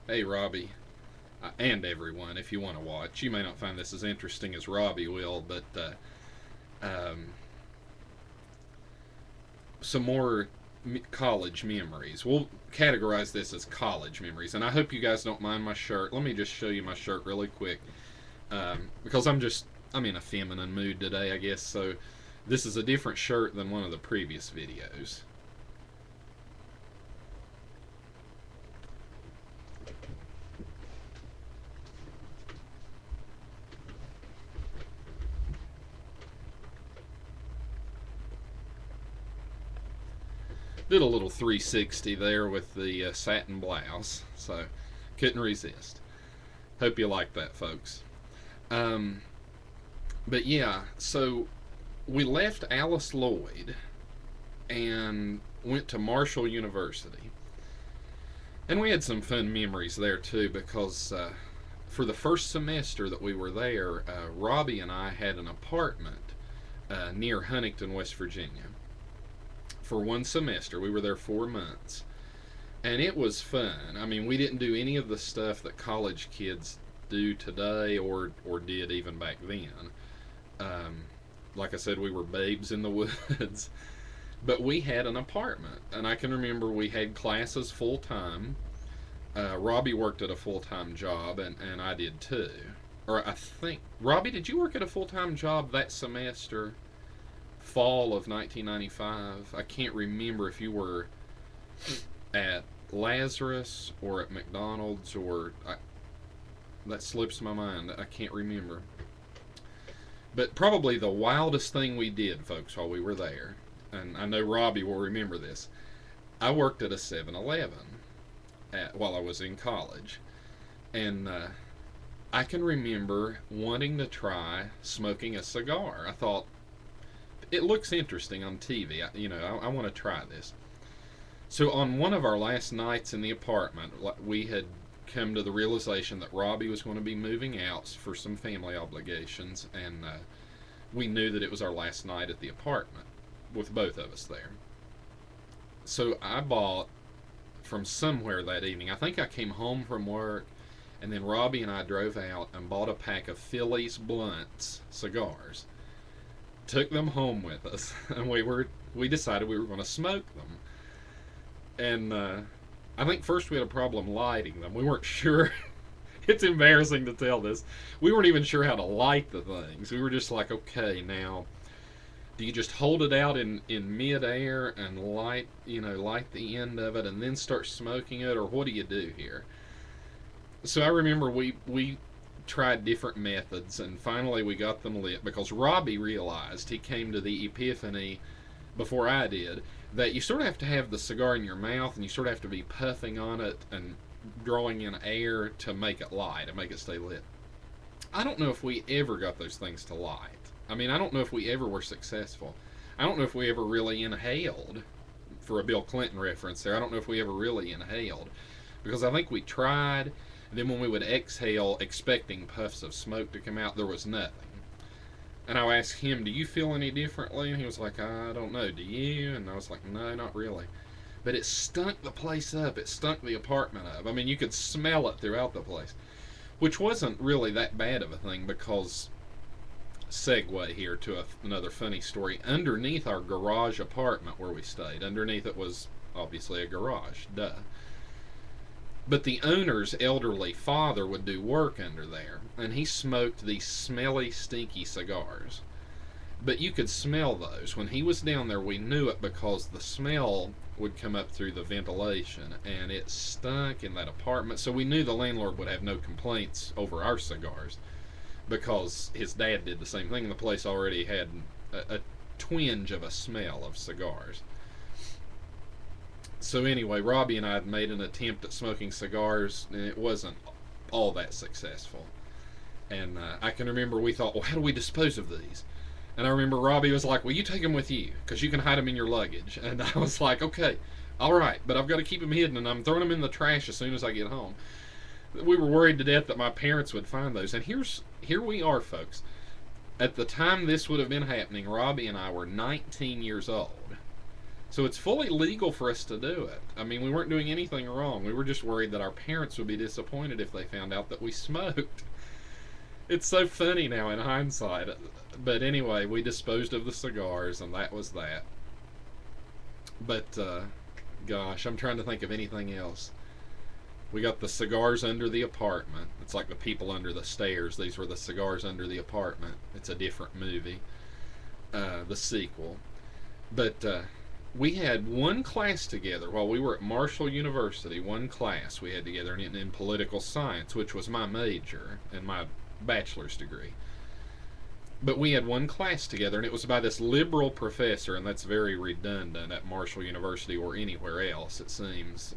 Hey, Robbie, and everyone, if you want to watch. You may not find this as interesting as Robbie will, but um, some more college memories. We'll categorize this as college memories, and I hope you guys don't mind my shirt. Let me just show you my shirt really quick, because I'm in a feminine mood today, I guess. So this is a different shirt than one of the previous videos. Did a little 360 there with the satin blouse, so couldn't resist. Hope you like that, folks. Um, but yeah, so we left Alice Lloyd and went to Marshall University. And we had some fun memories there too because for the first semester that we were there, Robbie and I had an apartment near Huntington, West Virginia. For one semester, we were there 4 months. And it was fun. I mean, we didn't do any of the stuff that college kids do today or did even back then. Um, like I said, we were babes in the woods. But we had an apartment, and I can remember we had classes full time. Robbie worked at a full time job, and I did too. Or I think, Robbie, did you work at a full time job that semester, fall of 1995? I can't remember if you were at Lazarus or at McDonald's that slips my mind. I can't remember. But probably the wildest thing we did, folks, while we were there, and I know Robbie will remember this. I worked at a 7-Eleven while I was in college, and I can remember wanting to try smoking a cigar. I thought it looks interesting on TV. I want to try this. So on one of our last nights in the apartment, we had come to the realization that Robbie was going to be moving out for some family obligations, and we knew that it was our last night at the apartment with both of us there. So I bought from somewhere that evening. I think I came home from work, and then Robbie and I drove out and bought a pack of Phillies Blunts cigars. Took them home with us, and we decided we were going to smoke them. And I think first we had a problem lighting them. We weren't sure. It's embarrassing to tell this. We weren't even sure how to light the things. We were just like, okay, now, do you just hold it out in midair and light the end of it and then start smoking it, or what do you do here? So I remember we tried different methods, and finally we got them lit because Robbie realized, he came to the epiphany before I did, that you sort of have to have the cigar in your mouth and you sort of have to be puffing on it and drawing in air to make it light and make it stay lit. I don't know if we ever got those things to light. I mean, I don't know if we ever were successful. I don't know if we ever really inhaled, for a Bill Clinton reference there. I don't know if we ever really inhaled, because I think we tried, and then when we would exhale expecting puffs of smoke to come out, there was nothing. And I asked him, do you feel any differently? And he was like, I don't know, do you? And I was like, no, not really. But it stunk the place up. It stunk the apartment up. I mean, you could smell it throughout the place, which wasn't really that bad of a thing because, segue here to another funny story, underneath our garage apartment where we stayed, underneath it was obviously a garage, duh. But the owner's elderly father would do work under there, and he smoked these smelly, stinky cigars. But you could smell those. When he was down there, we knew it because the smell would come up through the ventilation, and it stunk in that apartment. So we knew the landlord would have no complaints over our cigars because his dad did the same thing. The place already had a twinge of a smell of cigars. So anyway, Robbie and I had made an attempt at smoking cigars, and it wasn't all that successful. And I can remember we thought, well, how do we dispose of these? And I remember Robbie was like, well, you take them with you, because you can hide them in your luggage. And I was like, okay, all right, but I've got to keep them hidden, and I'm throwing them in the trash as soon as I get home. We were worried to death that my parents would find those. And here we are, folks. At the time this would have been happening, Robbie and I were 19 years old. So it's fully legal for us to do it. I mean, we weren't doing anything wrong. We were just worried that our parents would be disappointed if they found out that we smoked. It's so funny now in hindsight. But anyway, we disposed of the cigars, and that was that. But, gosh, I'm trying to think of anything else. We got the cigars under the apartment. It's like the people under the stairs. These were the cigars under the apartment. It's a different movie, the sequel. But we had one class together while we were at Marshall University. One class we had together in political science, which was my major and my bachelor's degree. But we had one class together, and it was by this liberal professor, and that's very redundant at Marshall University or anywhere else, it seems.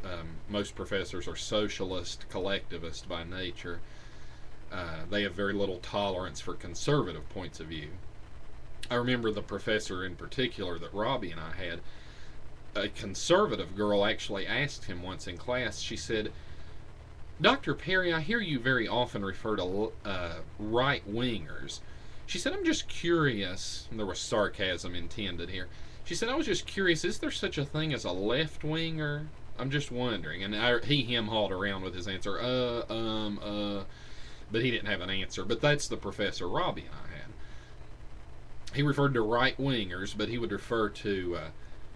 Most professors are socialist, collectivist by nature. They have very little tolerance for conservative points of view. I remember the professor in particular that Robbie and I had. A conservative girl actually asked him once in class, she said, "Dr. Perry, I hear you very often refer to right-wingers." She said, "I'm just curious," and there was sarcasm intended here. She said, "I was just curious, is there such a thing as a left-winger? I'm just wondering." And he hem-hawed around with his answer, but he didn't have an answer. But that's the professor Robbie and I had. He referred to right-wingers, but he would refer to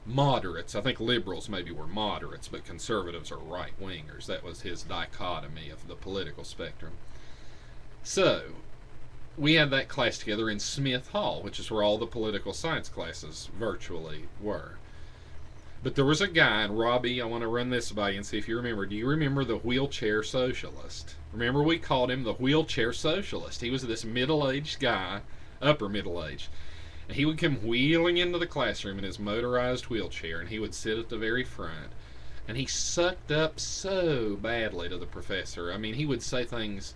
moderates. I think liberals maybe were moderates, but conservatives are right-wingers. That was his dichotomy of the political spectrum. So, we had that class together in Smith Hall, which is where all the political science classes virtually were. But there was a guy, and Robbie, I want to run this by you and see if you remember. Do you remember the wheelchair socialist? Remember, we called him the wheelchair socialist. He was this middle-aged guy, upper middle-aged. And he would come wheeling into the classroom in his motorized wheelchair, and he would sit at the very front. And he sucked up so badly to the professor. I mean, he would say things.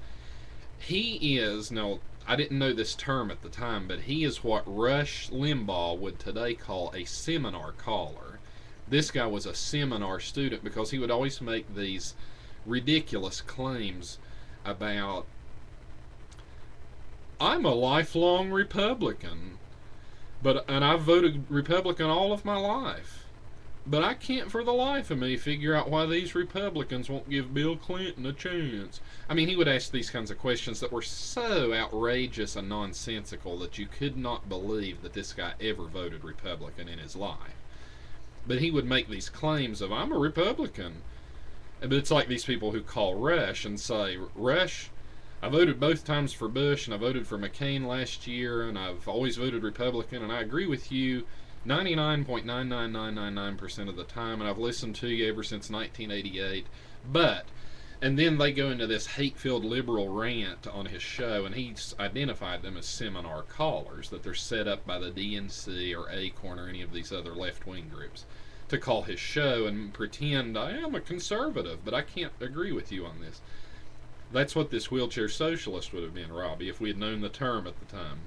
He is, no, I didn't know this term at the time, but he is what Rush Limbaugh would today call a seminar caller. This guy was a seminar student because he would always make these ridiculous claims about, "I'm a lifelong Republican, and I've voted Republican all of my life. But I can't for the life of me figure out why these Republicans won't give Bill Clinton a chance." I mean, he would ask these kinds of questions that were so outrageous and nonsensical that you could not believe that this guy ever voted Republican in his life. But he would make these claims of, "I'm a Republican." But it's like these people who call Rush and say, "Rush, I voted both times for Bush, and I voted for McCain last year, and I've always voted Republican, and I agree with you 99.99999% of the time, and I've listened to you ever since 1988, but," and then they go into this hate-filled liberal rant on his show, and he's identified them as seminar callers, that they're set up by the DNC or Acorn or any of these other left-wing groups to call his show and pretend, "I am a conservative, but I can't agree with you on this." That's what this wheelchair socialist would have been, Robbie, if we had known the term at the time.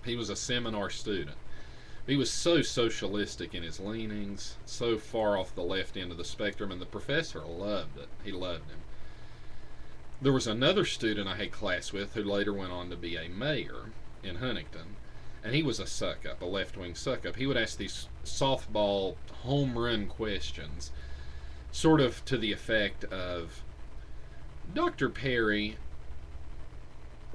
He was a seminar student. He was so socialistic in his leanings, so far off the left end of the spectrum, and the professor loved it. He loved him. There was another student I had class with who later went on to be a mayor in Huntington, and he was a suck-up, a left-wing suck-up. He would ask these softball home run questions, sort of to the effect of, "Dr. Perry,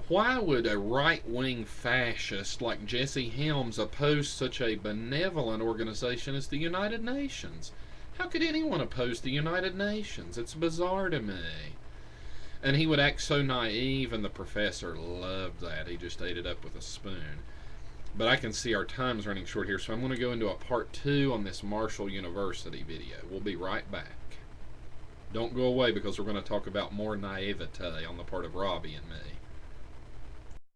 why would a right-wing fascist like Jesse Helms oppose such a benevolent organization as the United Nations? How could anyone oppose the United Nations? It's bizarre to me." And he would act so naive, and the professor loved that. He just ate it up with a spoon. But I can see our time's running short here, so I'm going to go into a part 2 on this Marshall University video. We'll be right back. Don't go away, because we're going to talk about more naivete on the part of Robbie and me.